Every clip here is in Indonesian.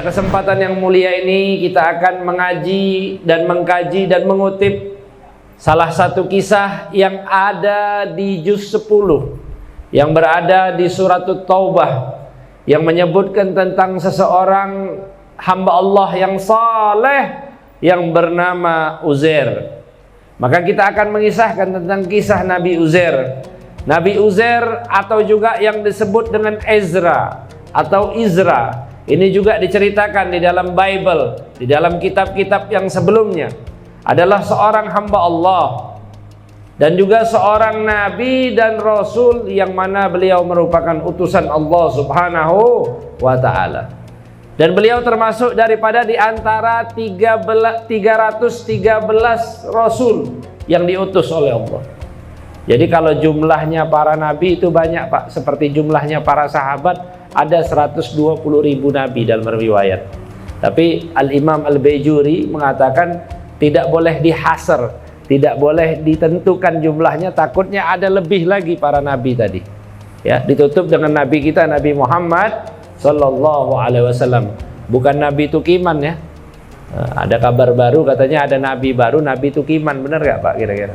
Pada kesempatan yang mulia ini kita akan mengaji dan mengkaji dan mengutip salah satu kisah yang ada di juz 10 yang berada di surat Taubah, yang menyebutkan tentang seseorang hamba Allah yang saleh yang bernama Uzair. Maka kita akan mengisahkan tentang kisah Nabi Uzair. Nabi Uzair atau juga yang disebut dengan Ezra atau Izra, ini juga diceritakan di dalam Bible, di dalam kitab-kitab yang sebelumnya, adalah seorang hamba Allah dan juga seorang nabi dan rasul yang mana beliau merupakan utusan Allah Subhanahu wa ta'ala. Dan beliau termasuk daripada di antara 313 rasul yang diutus oleh Allah. Jadi kalau jumlahnya para nabi itu banyak, Pak, seperti jumlahnya para sahabat ada 120.000 nabi dalam riwayat. Tapi Al-Imam Al-Bajuri mengatakan tidak boleh dihasar, tidak boleh ditentukan jumlahnya, takutnya ada lebih lagi para nabi tadi. Ya, ditutup dengan nabi kita Nabi Muhammad sallallahu alaihi wasallam, bukan nabi tukiman ya. Ada kabar baru katanya ada nabi baru, nabi tukiman, benar gak Pak kira-kira?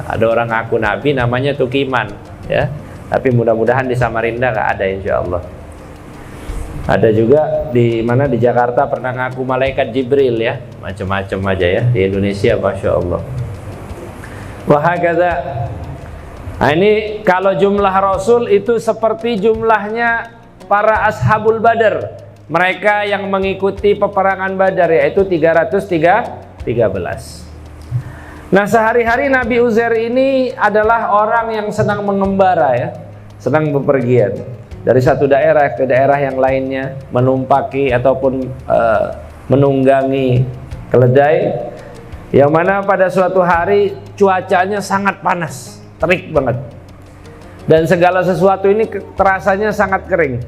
Ada orang ngaku nabi namanya tukiman ya. Tapi mudah-mudahan di Samarinda nggak ada, insya Allah. Ada juga di mana di Jakarta pernah ngaku malaikat Jibril ya, macam-macam aja ya di Indonesia, masya Allah. Wahakadha. Nah ini kalau jumlah Rasul itu seperti jumlahnya para Ashabul Badar, mereka yang mengikuti peperangan Badar, yaitu 313. Nah sehari-hari Nabi Uzair ini adalah orang yang senang mengembara ya, senang bepergian dari satu daerah ke daerah yang lainnya, menumpaki ataupun menunggangi keledai, yang mana pada suatu hari cuacanya sangat panas, terik banget, dan segala sesuatu ini terasanya sangat kering.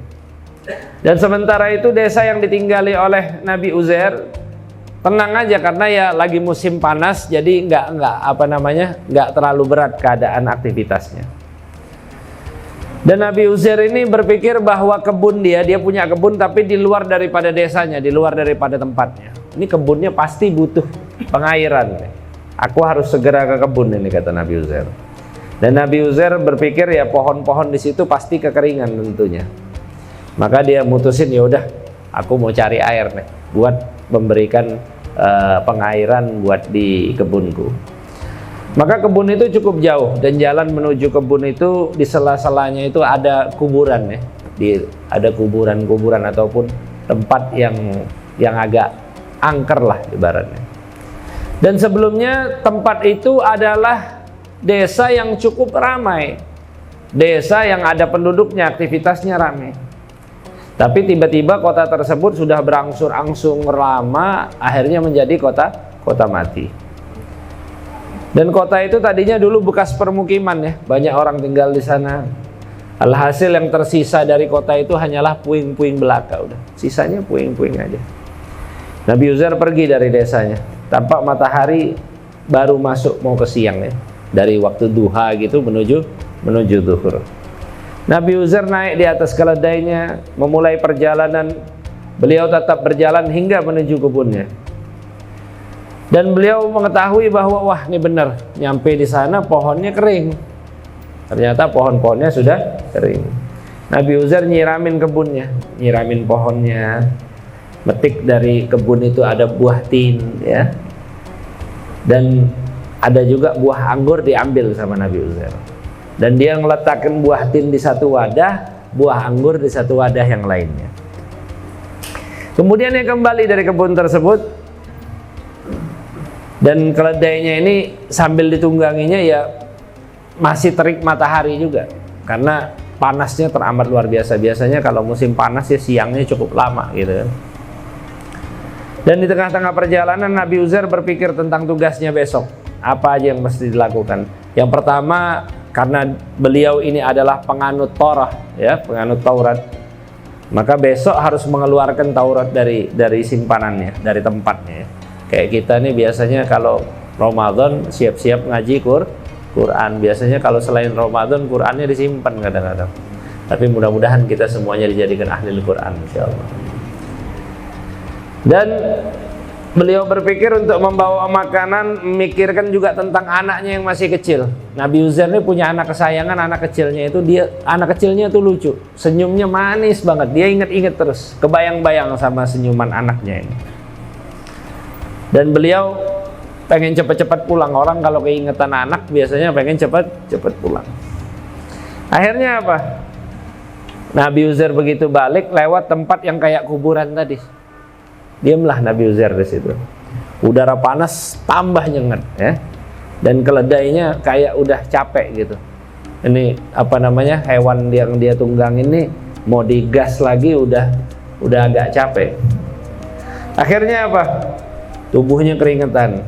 Dan sementara itu desa yang ditinggali oleh Nabi Uzair tenang aja, karena ya lagi musim panas, jadi nggak terlalu berat keadaan aktivitasnya. Dan Nabi Uzair ini berpikir bahwa kebun dia punya kebun tapi di luar daripada desanya, di luar daripada tempatnya. Ini kebunnya pasti butuh pengairan. Aku harus segera ke kebun ini, kata Nabi Uzair. Dan Nabi Uzair berpikir ya pohon-pohon di situ pasti kekeringan tentunya. Maka dia mutusin, ya udah, aku mau cari air nih buat memberikan pengairan buat di kebunku. Maka kebun itu cukup jauh, dan jalan menuju kebun itu di sela-selanya itu ada kuburan ya, ada kuburan-kuburan ataupun tempat yang agak angker lah ibaratnya. Dan sebelumnya tempat itu adalah desa yang cukup ramai, desa yang ada penduduknya, aktivitasnya ramai. Tapi tiba-tiba kota tersebut sudah berangsur-angsur lama akhirnya menjadi kota mati. Dan kota itu tadinya dulu bekas permukiman ya, banyak orang tinggal di sana. Alhasil yang tersisa dari kota itu hanyalah puing-puing belaka, udah. Sisanya puing-puing aja. Nabi Uzair pergi dari desanya, tampak matahari baru masuk mau ke siang ya. Dari waktu duha gitu menuju zuhur. Nabi Uzair naik di atas keledainya, memulai perjalanan. Beliau tetap berjalan hingga menuju kebunnya. Dan beliau mengetahui bahwa wah ini benar, nyampe di sana pohonnya kering. Ternyata pohon-pohonnya sudah kering. Nabi Uzair nyiramin kebunnya, nyiramin pohonnya. Metik dari kebun itu ada buah tin ya. Dan ada juga buah anggur diambil sama Nabi Uzair. Dan dia meletakkan buah tin di satu wadah, buah anggur di satu wadah yang lainnya. Kemudian dia kembali dari kebun tersebut, dan keledainya ini sambil ditungganginya ya masih terik matahari juga, karena panasnya teramat luar biasa. Biasanya kalau musim panas ya siangnya cukup lama gitu kan. Dan di tengah-tengah perjalanan Nabi Uzair berpikir tentang tugasnya besok, apa aja yang mesti dilakukan. Yang pertama, karena beliau ini adalah penganut Torah ya, penganut Taurat, maka besok harus mengeluarkan Taurat dari simpanannya, dari tempatnya ya. Kayak kita nih biasanya kalau Ramadan siap-siap ngaji Quran. Biasanya kalau selain Ramadan Qurannya disimpan kadang-kadang. Tapi mudah-mudahan kita semuanya dijadikan ahli Quran insyaallah. Dan beliau berpikir untuk membawa makanan, memikirkan juga tentang anaknya yang masih kecil. Nabi Uzair ini punya anak kesayangan, anak kecilnya itu anak kecilnya itu lucu, senyumnya manis banget. Dia inget-inget terus, kebayang-bayang sama senyuman anaknya ini. Dan beliau pengen cepat-cepat pulang. Orang kalau keingetan anak biasanya pengen cepat-cepat pulang. Akhirnya apa? Nabi Uzair begitu balik lewat tempat yang kayak kuburan tadi. Diamlah Nabi Uzair di situ. Udara panas tambah nyengat ya. Dan keledainya kayak udah capek gitu. Ini apa namanya? Hewan yang dia tunggang ini mau digas lagi udah agak capek. Akhirnya apa? Tubuhnya keringetan.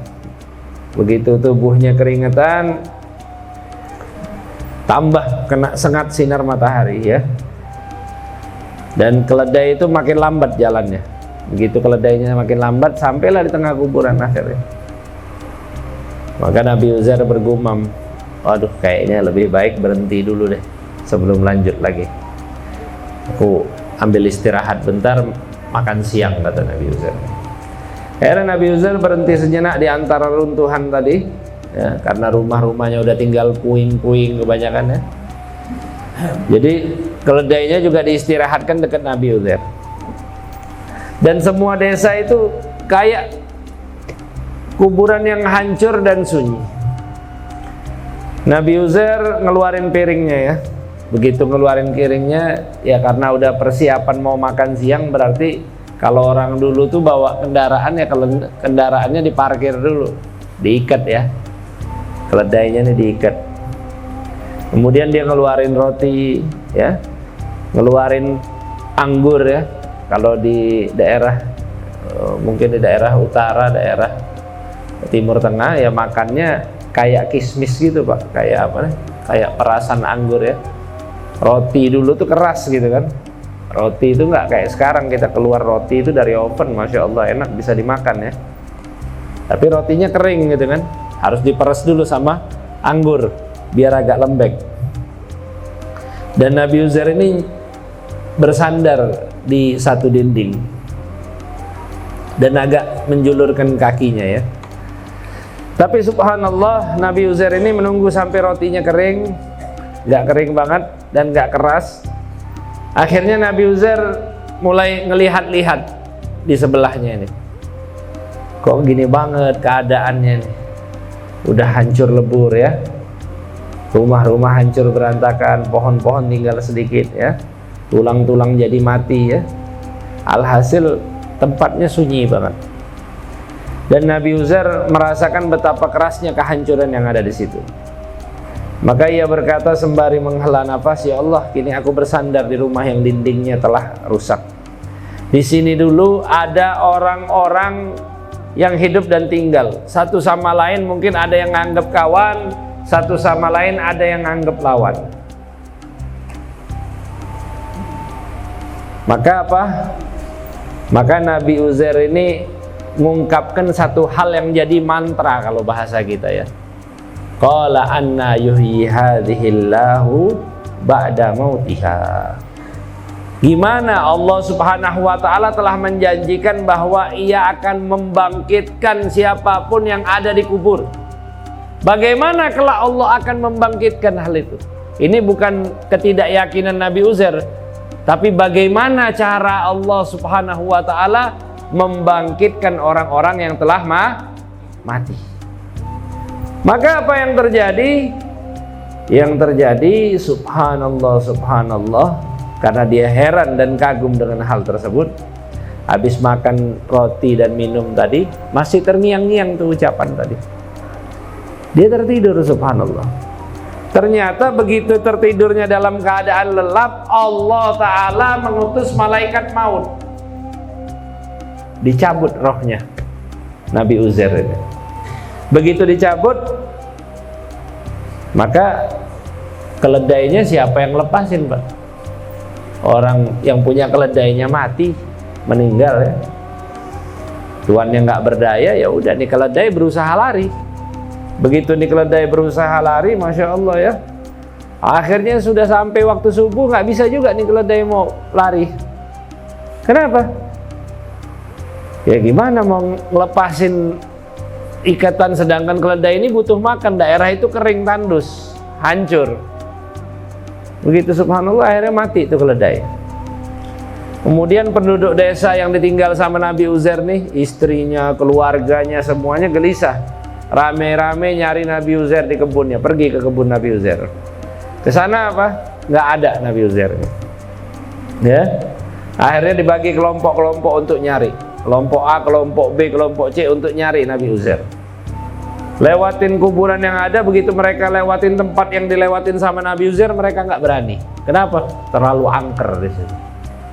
Begitu tubuhnya keringetan, tambah kena sengat sinar matahari ya. Dan keledai itu makin lambat jalannya. Begitu keledainya makin lambat, sampailah di tengah kuburan akhirnya. Maka Nabi Uzair bergumam, waduh kayaknya lebih baik berhenti dulu deh sebelum lanjut lagi. Aku ambil istirahat bentar, makan siang, kata Nabi Uzair. Akhirnya Nabi Uzair berhenti sejenak di antara runtuhan tadi ya, karena rumah-rumahnya udah tinggal puing-puing kebanyakan ya. Jadi keledainya juga diistirahatkan dekat Nabi Uzair. Dan semua desa itu kayak kuburan yang hancur dan sunyi. Nabi Uzair ngeluarin piringnya ya. Begitu ngeluarin piringnya ya, karena udah persiapan mau makan siang, berarti kalau orang dulu tuh bawa kendaraan ya, kendaraannya diparkir dulu, diikat ya. Keledainya nih diikat. Kemudian dia ngeluarin roti ya, ngeluarin anggur ya. Kalau di daerah mungkin di daerah utara, daerah timur tengah ya makannya kayak kismis gitu Pak, kayak apa nih? Kayak perasan anggur ya. Roti dulu tuh keras gitu kan. Roti itu nggak kayak sekarang kita keluar roti itu dari oven, masya Allah enak bisa dimakan ya. Tapi rotinya kering gitu kan, harus diperes dulu sama anggur biar agak lembek. Dan Nabi Uzair ini bersandar di satu dinding dan agak menjulurkan kakinya ya. Tapi subhanallah, Nabi Uzair ini menunggu sampai rotinya kering, nggak kering banget dan nggak keras. Akhirnya Nabi Uzair mulai ngelihat-lihat di sebelahnya ini. Kok gini banget keadaannya nih, udah hancur lebur ya. Rumah-rumah hancur berantakan, pohon-pohon tinggal sedikit ya, tulang-tulang jadi mati ya. Alhasil tempatnya sunyi banget. Dan Nabi Uzair merasakan betapa kerasnya kehancuran yang ada di situ. Maka ia berkata sembari menghela nafas, ya Allah, kini aku bersandar di rumah yang dindingnya telah rusak. Di sini dulu ada orang-orang yang hidup dan tinggal, satu sama lain mungkin ada yang nganggap kawan, satu sama lain ada yang nganggap lawan. Maka apa? Maka Nabi Uzair ini mengungkapkan satu hal yang jadi mantra kalau bahasa kita ya. Qala anna yuhyi hadhillahu ba'da mautiha. Gimana Allah Subhanahu wa taala telah menjanjikan bahwa Ia akan membangkitkan siapapun yang ada di kubur. Bagaimana kelak Allah akan membangkitkan hal itu? Ini bukan ketidakyakinan Nabi Uzair, tapi bagaimana cara Allah Subhanahu wa taala membangkitkan orang-orang yang telah mati. Maka apa yang terjadi? Yang terjadi subhanallah, subhanallah, karena dia heran dan kagum dengan hal tersebut. Habis makan roti dan minum tadi, masih terngiang-ngiang tuh ucapan tadi. Dia tertidur, subhanallah. Ternyata begitu tertidurnya dalam keadaan lelap, Allah Ta'ala mengutus malaikat maut. Dicabut rohnya Nabi Uzair ini. Begitu dicabut, maka keledainya siapa yang lepasin Pak? Orang yang punya keledainya mati, meninggal ya. Tuannya nggak berdaya, ya udah nih keledai berusaha lari. Begitu nih keledai berusaha lari, masya Allah ya. Akhirnya sudah sampai waktu subuh, nggak bisa juga nih keledai mau lari. Kenapa? Ya gimana mau ngelepasin ikatan, sedangkan keledai ini butuh makan, daerah itu kering, tandus, hancur. Begitu subhanallah akhirnya mati itu keledai. Kemudian penduduk desa yang ditinggal sama Nabi Uzair nih, istrinya, keluarganya, semuanya gelisah. Rame-rame nyari Nabi Uzair di kebunnya, pergi ke kebun Nabi Uzair. Ke sana apa? Nggak ada Nabi Uzair. Ya, akhirnya dibagi kelompok-kelompok untuk nyari. Kelompok A, kelompok B, kelompok C untuk nyari Nabi Uzair. Lewatin kuburan yang ada, begitu mereka lewatin tempat yang dilewatin sama Nabi Uzair, mereka nggak berani. Kenapa? Terlalu angker di situ.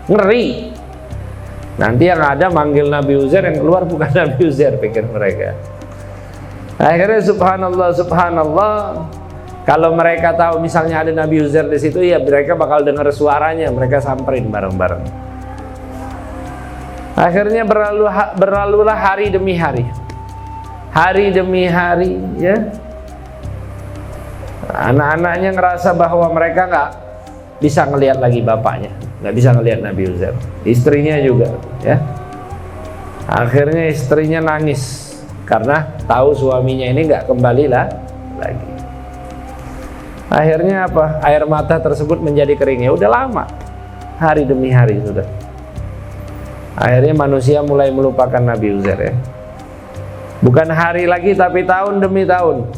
Ngeri. Nanti yang ada manggil Nabi Uzair, yang keluar bukan Nabi Uzair, pikir mereka. Akhirnya subhanallah, subhanallah, kalau mereka tahu misalnya ada Nabi Uzair di situ, ya mereka bakal dengar suaranya, mereka samperin bareng-bareng. Akhirnya berlalulah hari demi hari. Hari demi hari, ya. Anak-anaknya ngerasa bahwa mereka nggak bisa ngelihat lagi bapaknya, nggak bisa ngelihat Nabi Uzair. Istrinya juga, ya. Akhirnya istrinya nangis karena tahu suaminya ini nggak kembali lagi. Akhirnya apa? Air mata tersebut menjadi kering. Ya udah lama, hari demi hari sudah. Akhirnya manusia mulai melupakan Nabi Uzair, ya. Bukan hari lagi, tapi tahun demi tahun.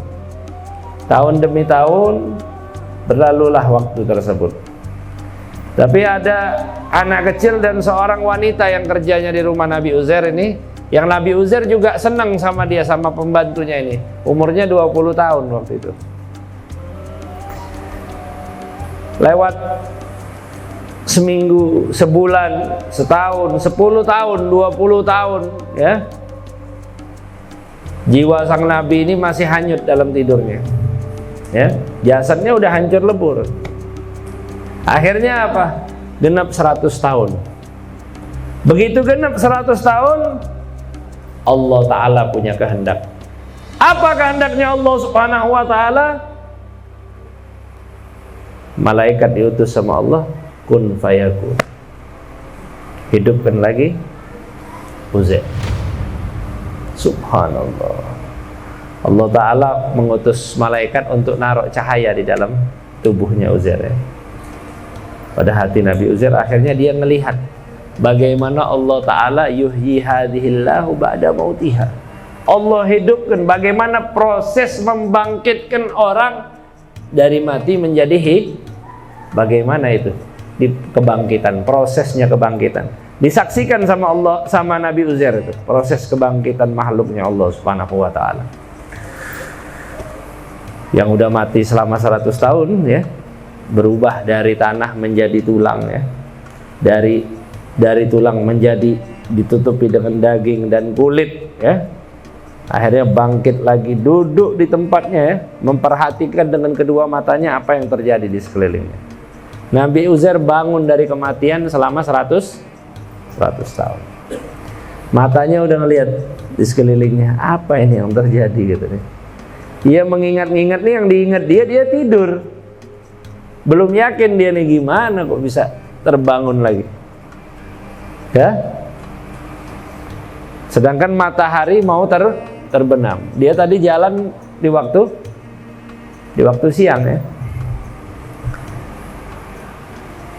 Tahun demi tahun berlalulah waktu tersebut. Tapi ada anak kecil dan seorang wanita yang kerjanya di rumah Nabi Uzair ini, yang Nabi Uzair juga senang sama dia, sama pembantunya ini. Umurnya 20 tahun waktu itu. Lewat seminggu, sebulan, setahun, 10 tahun, 20 tahun, ya. Jiwa sang Nabi ini masih hanyut dalam tidurnya, ya. Jasadnya udah hancur lebur. Akhirnya apa? Genap 100 tahun. Begitu genap 100 tahun, Allah Ta'ala punya kehendak. Apa kehendaknya Allah Subhanahu wa Ta'ala? Malaikat diutus sama Allah, kun fayakun, hidupkan lagi Uzair. Subhanallah. Allah Ta'ala mengutus malaikat untuk naruh cahaya di dalam tubuhnya Uzair, ya. Pada hati Nabi Uzair, akhirnya dia melihat bagaimana Allah Ta'ala yuhyi hadhillahu ba'da mautiha. Allah hidupkan, bagaimana proses membangkitkan orang dari mati menjadi hidup. Bagaimana itu di kebangkitan, prosesnya kebangkitan disaksikan sama Allah, sama Nabi Uzair itu, proses kebangkitan makhluknya Allah Subhanahu wa Ta'ala yang udah mati selama 100 tahun, ya, berubah dari tanah menjadi tulang, ya, dari tulang menjadi ditutupi dengan daging dan kulit, ya. Akhirnya bangkit lagi, duduk di tempatnya, ya, memperhatikan dengan kedua matanya apa yang terjadi di sekelilingnya. Nabi Uzair bangun dari kematian selama 100 tahun. Matanya udah ngelihat di sekelilingnya, apa ini yang terjadi gitu nih. Dia mengingat-ingat nih, yang diingat dia tidur. Belum yakin dia nih gimana kok bisa terbangun lagi. Ya. Sedangkan matahari mau terbenam. Dia tadi jalan di waktu siang, ya.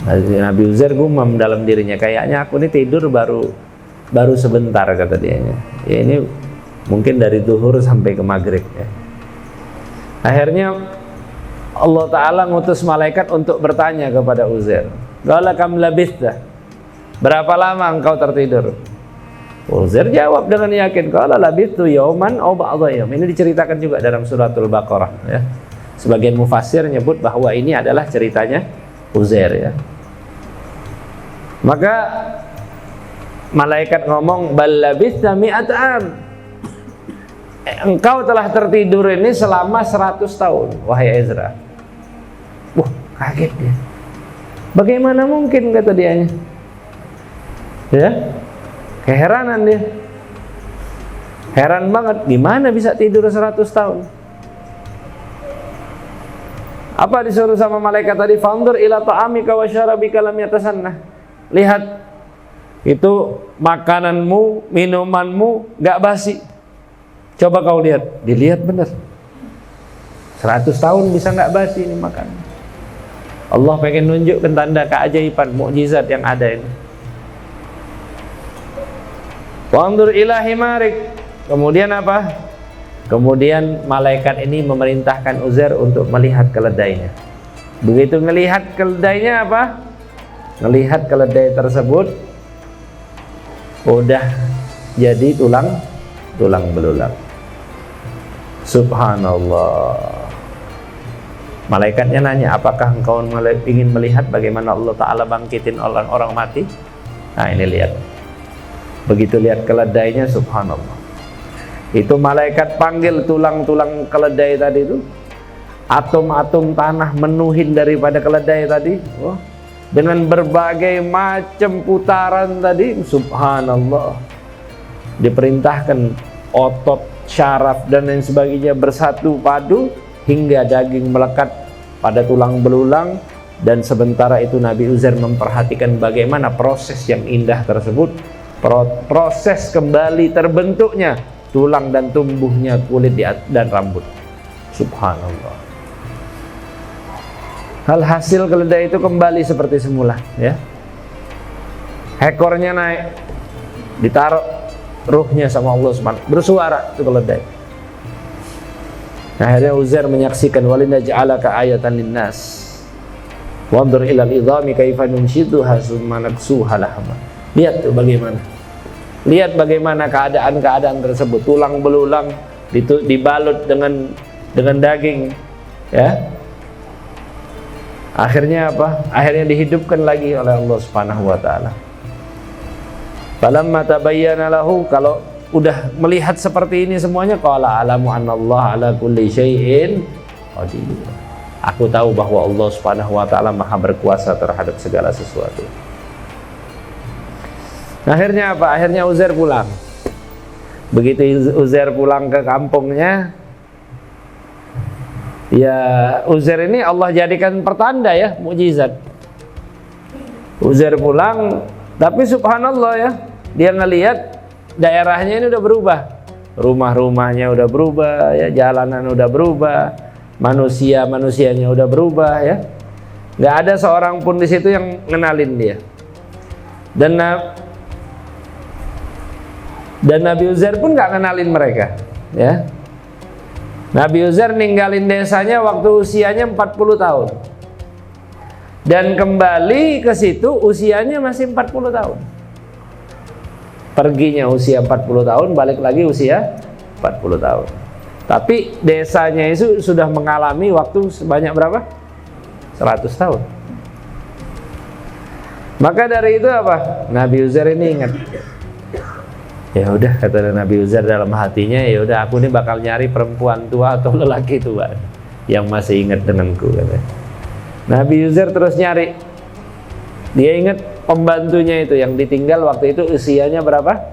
Nabi Uzair gumam dalam dirinya, kayaknya aku ini tidur baru sebentar, kata dia. Ya ini mungkin dari zuhur sampai ke maghrib, ya. Akhirnya Allah Ta'ala ngutus malaikat untuk bertanya kepada Uzair, qala kam labithta, berapa lama engkau tertidur? Uzair jawab dengan yakin, qala labithtu yauman aw ba'dha yaum. Ini diceritakan juga dalam suratul Baqarah, ya. Sebagian mufassir nyebut bahwa ini adalah ceritanya Uzair, ya. Maka malaikat ngomong, bal labithta mi'at am, engkau telah tertidur ini selama 100 tahun wahai Ezra. Wah, kaget dia. Bagaimana mungkin, kata dia, ya. Keheranan dia. Heran banget, gimana bisa tidur 100 tahun? Apa disuruh sama malaikat tadi? Fanzur ila ta'amika wa syarabika lam yatasannah. Lihat itu makananmu, minumanmu gak basi. Coba kau lihat, dilihat benar. 100 tahun bisa gak basi ini makanan. Allah pengen nunjukkan tanda keajaiban, mukjizat yang ada ini. Wanzur ila himarik. Kemudian apa? Kemudian malaikat ini memerintahkan Uzair untuk melihat keledainya. Begitu melihat keledainya apa? Melihat keledai tersebut udah jadi tulang belulang. Subhanallah. Malaikatnya nanya, apakah engkau ingin melihat bagaimana Allah Ta'ala bangkitin orang-orang mati? Nah ini lihat. Begitu lihat keledainya, subhanallah. Itu malaikat panggil tulang-tulang keledai tadi itu. Atom-atom tanah menuhin daripada keledai tadi. Oh, dengan berbagai macam putaran tadi, subhanallah. Diperintahkan otot, syaraf dan lain sebagainya bersatu padu hingga daging melekat pada tulang belulang. Dan sementara itu Nabi Uzair memperhatikan bagaimana proses yang indah tersebut, proses kembali terbentuknya tulang dan tumbuhnya kulit dan rambut. Subhanallah. Hal hasil keledai itu kembali seperti semula, ya. Ekornya naik, ditaruh ruhnya sama Allah Subhanahu, bersuara itu keledai. Akhirnya Uzair menyaksikan, walinaj'alaka ayatan linnas wanzur ilal idhami kaifa nunshiduha summa naksuha lahma. Lihat tuh bagaimana. Lihat bagaimana keadaan-keadaan tersebut, tulang belulang dibalut dengan daging, ya. Akhirnya apa? Akhirnya dihidupkan lagi oleh Allah Subhanahu wa taala. Falamma tabayyana lahu, kalau udah melihat seperti ini semuanya, qala alamu anallaha ala kulli syai'in qadir. Aku tahu bahwa Allah Subhanahu wa taala Maha berkuasa terhadap segala sesuatu. Akhirnya apa? Akhirnya Uzair pulang. Begitu Uzair pulang ke kampungnya, ya Uzair ini Allah jadikan pertanda, ya, mukjizat. Uzair pulang, tapi subhanallah, ya, dia ngelihat daerahnya ini udah berubah. Rumah-rumahnya udah berubah, ya, jalanan udah berubah, manusianya udah berubah, ya. Nggak ada seorang pun di situ yang ngenalin dia. Dan Nabi Uzair pun nggak ngenalin mereka, ya. Nabi Uzair ninggalin desanya waktu usianya 40 tahun. Dan kembali ke situ usianya masih 40 tahun. Perginya usia 40 tahun, balik lagi usia 40 tahun. Tapi desanya itu sudah mengalami waktu sebanyak berapa? 100 tahun. Maka dari itu apa? Nabi Uzair ini ingat. Ya udah, kata Nabi Uzair dalam hatinya, ya udah, aku ini bakal nyari perempuan tua atau lelaki tua yang masih ingat denganku, katanya. Nabi Uzair terus nyari. Dia ingat pembantunya itu yang ditinggal waktu itu usianya berapa?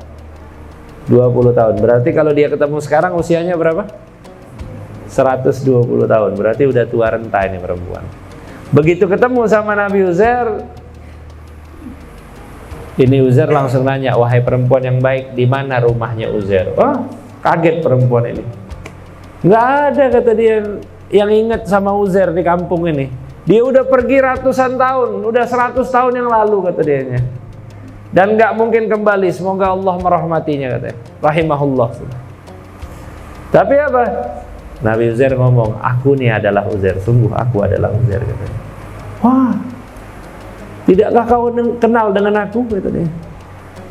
20 tahun. Berarti kalau dia ketemu sekarang usianya berapa? 120 tahun. Berarti udah tua renta ini perempuan. Begitu ketemu sama Nabi Uzair, ini Uzair langsung nanya, wahai perempuan yang baik, di mana rumahnya Uzair? Oh, kaget perempuan ini. Nggak ada, kata dia, yang ingat sama Uzair di kampung ini. Dia udah pergi ratusan tahun, udah 100 tahun yang lalu, kata dianya. Dan nggak mungkin kembali, semoga Allah merahmatinya, katanya. Rahimahullah. Tapi apa? Nabi Uzair ngomong, aku nih adalah Uzair, sungguh aku adalah Uzair, katanya. Wah, tidakkah kau kenal dengan aku, kata dia.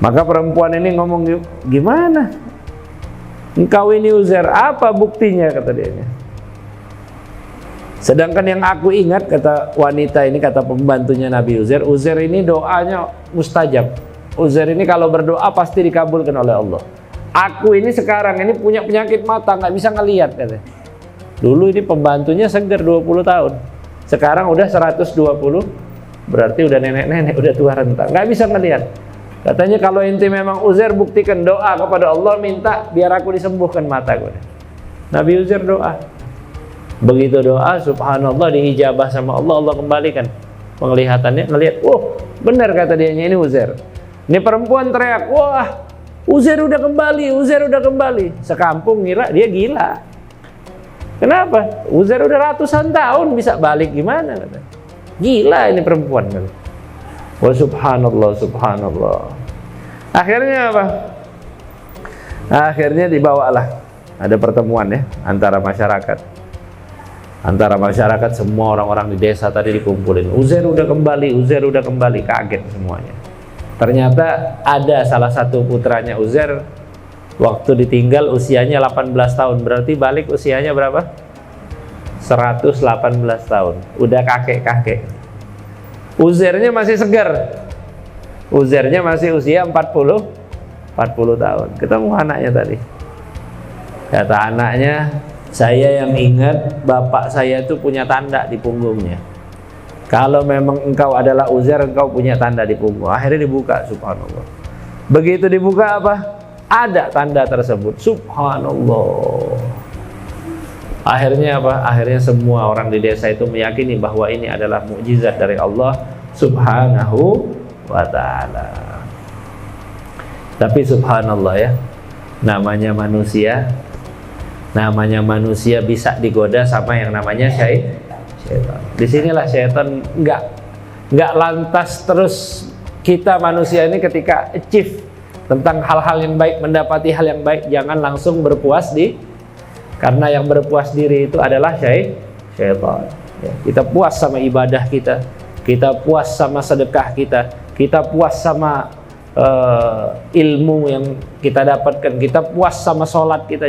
Maka perempuan ini ngomong, gimana? Engkau ini Uzair, apa buktinya, kata dia. Sedangkan yang aku ingat, kata wanita ini, kata pembantunya Nabi Uzair, Uzair ini doanya mustajab. Uzair ini kalau berdoa pasti dikabulkan oleh Allah. Aku ini sekarang ini punya penyakit mata, nggak bisa ngelihat, katanya. Dulu ini pembantunya seger 20 tahun. Sekarang udah 120, berarti udah nenek-nenek, udah tua renta, nggak bisa ngelihat. Katanya kalau inti memang Uzair, buktikan doa kepada Allah, minta biar aku disembuhkan mataku. Nabi Uzair doa. Begitu doa, subhanallah, diijabah sama Allah, Allah kembalikan penglihatannya, ngelihat, oh benar, kata dia, ini Uzair. Ini perempuan teriak, wah Uzair udah kembali, Uzair udah kembali. Sekampung ngira dia gila. Kenapa? Uzair udah ratusan tahun bisa balik gimana? Gila ini perempuan. Wah subhanallah, subhanallah. Akhirnya apa? Akhirnya dibawalah, ada pertemuan ya antara masyarakat. Antara masyarakat, semua orang-orang di desa tadi dikumpulin. Uzair udah kembali, Uzair udah kembali. Kaget semuanya. Ternyata ada salah satu putranya Uzair, waktu ditinggal usianya 18 tahun. Berarti balik usianya berapa? 118 tahun. Udah kakek-kakek. Uzairnya masih segar. Uzairnya masih usia 40 tahun. Ketemu anaknya tadi. Kata anaknya, saya yang ingat bapak saya itu punya tanda di punggungnya. Kalau memang engkau adalah Uzair, engkau punya tanda di punggung. Akhirnya dibuka, subhanallah. Begitu dibuka apa? Ada tanda tersebut, subhanallah. Akhirnya apa? Akhirnya semua orang di desa itu meyakini bahwa ini adalah mukjizat dari Allah subhanahu wa ta'ala. Tapi subhanallah ya, namanya manusia bisa digoda sama yang namanya syaitan. Disinilah syaitan nggak lantas terus kita manusia ini ketika achieve tentang hal-hal yang baik, mendapati hal yang baik, jangan langsung berpuas diri, karena yang berpuas diri itu adalah syaitan. Ya, kita puas sama ibadah kita puas sama sedekah kita puas sama ilmu yang kita dapatkan, kita puas sama sholat kita.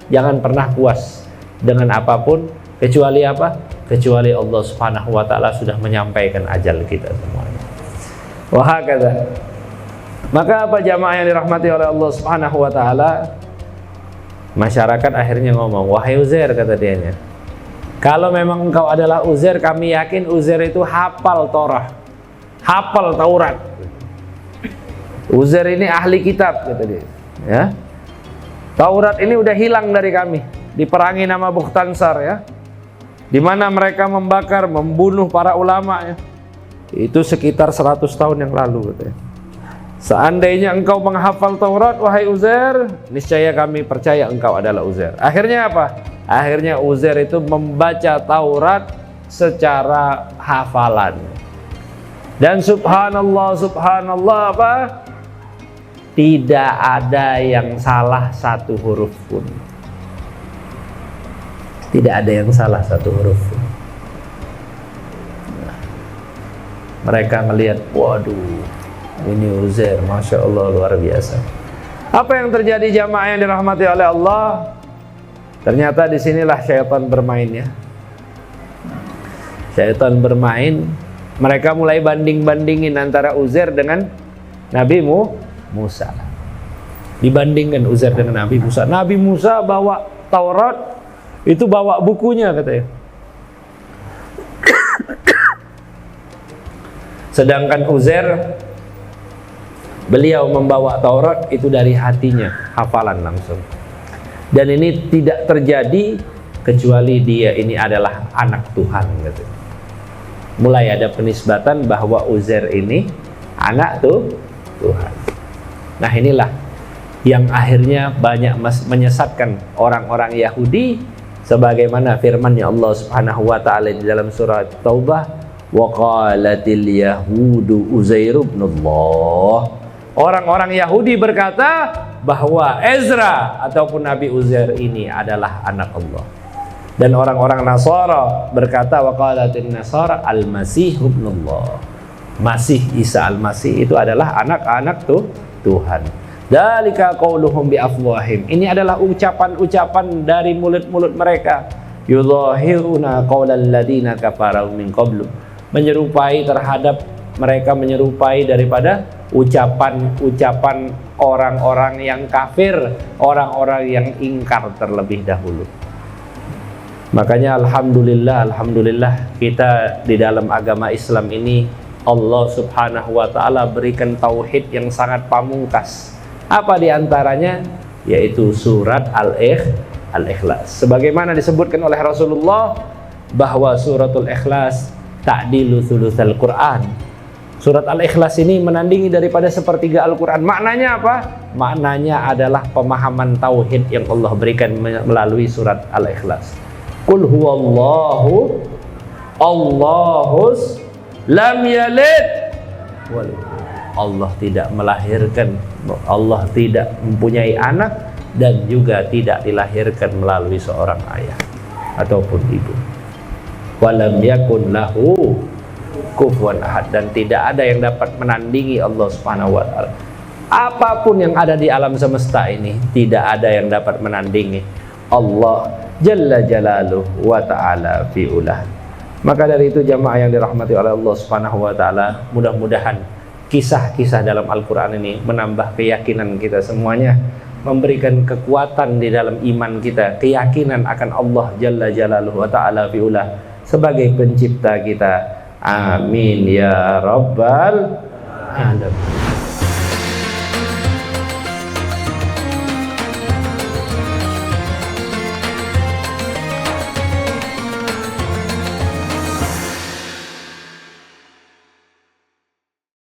Jangan pernah puas dengan apapun kecuali apa? Kecuali Allah subhanahu wa ta'ala sudah menyampaikan ajal kita semuanya. Wahakadha. Maka apa jamaah yang dirahmati oleh Allah subhanahu wa ta'ala, masyarakat akhirnya ngomong, wahai Uzair, kata dianya, kalau memang engkau adalah Uzair, kami yakin Uzair itu hafal Torah, hafal Taurat. Uzair ini ahli kitab, kata dia. Ya. Taurat ini udah hilang dari kami, diperangi nama Bukhtansar ya, di mana mereka membakar, membunuh para ulama ya. Itu sekitar 100 tahun yang lalu katanya. Seandainya engkau menghafal Taurat wahai Uzair, niscaya kami percaya engkau adalah Uzair. Akhirnya apa? Akhirnya Uzair itu membaca Taurat secara hafalan. Dan subhanallah, subhanallah apa? Tidak ada yang salah satu huruf pun. Tidak ada yang salah satu huruf. Mereka melihat, waduh, ini Uzair, masya Allah, luar biasa. Apa yang terjadi jamaah yang dirahmati oleh Allah? Ternyata disinilah syaitan bermain ya. Syaitan bermain. Mereka mulai banding-bandingin antara Uzair dengan Nabi Musa. Dibandingkan Uzair dengan Nabi Musa. Nabi Musa bawa Taurat, itu bawa bukunya katanya. Sedangkan Uzair, beliau membawa Taurat itu dari hatinya, hafalan langsung. Dan ini tidak terjadi kecuali dia ini adalah anak Tuhan gitu. Mulai ada penisbatan bahwa Uzair ini anak Tuhan. Nah inilah yang akhirnya banyak menyesatkan orang-orang Yahudi, sebagaimana firman-Nya Allah Subhanahu wa taala di dalam surat Taubah, wa qalatil yahudu Uzair ibn Allah. Orang-orang Yahudi berkata bahwa Ezra ataupun Nabi Uzair ini adalah anak Allah. Dan orang-orang Nasara berkata wa qalatin Nasara al-Masih ibn Allah. Masih Isa al-Masih itu adalah anak-anak Tuhan. Dzalika qauluhum bi afwahim. Ini adalah ucapan-ucapan dari mulut-mulut mereka. Yudhahiruna qaulal ladina kafaru min qablu. Menyerupai terhadap mereka, menyerupai daripada ucapan-ucapan orang-orang yang kafir, orang-orang yang ingkar terlebih dahulu. Makanya alhamdulillah kita di dalam agama Islam ini Allah Subhanahu wa taala berikan tauhid yang sangat pamungkas. Apa diantaranya? Yaitu surat Al-Ikhlas. Sebagaimana disebutkan oleh Rasulullah bahwa suratul Ikhlas ta'dilu thulutsal Quran. Surat Al-Ikhlas ini menandingi daripada sepertiga Al-Quran. Maknanya apa? Maknanya adalah pemahaman tauhid yang Allah berikan melalui surat Al-Ikhlas. Qul huwallahu Allahus lam yalid. Allah tidak melahirkan, Allah tidak mempunyai anak, dan juga tidak dilahirkan melalui seorang ayah ataupun ibu. Walam yakun lahu kufuwan ahad, dan tidak ada yang dapat menandingi Allah Subhanahu wa taala. Apapun yang ada di alam semesta ini, tidak ada yang dapat menandingi Allah Jalla Jalaluhu wa ta'ala fi'ulah. Maka dari itu jamaah yang dirahmati oleh Allah Subhanahu wa taala, mudah-mudahan kisah-kisah dalam Al-Quran ini menambah keyakinan kita semuanya, memberikan kekuatan di dalam iman kita, keyakinan akan Allah Jalla Jalaluhu wa ta'ala fi'ulah sebagai pencipta kita. Amin ya rabbal alamin.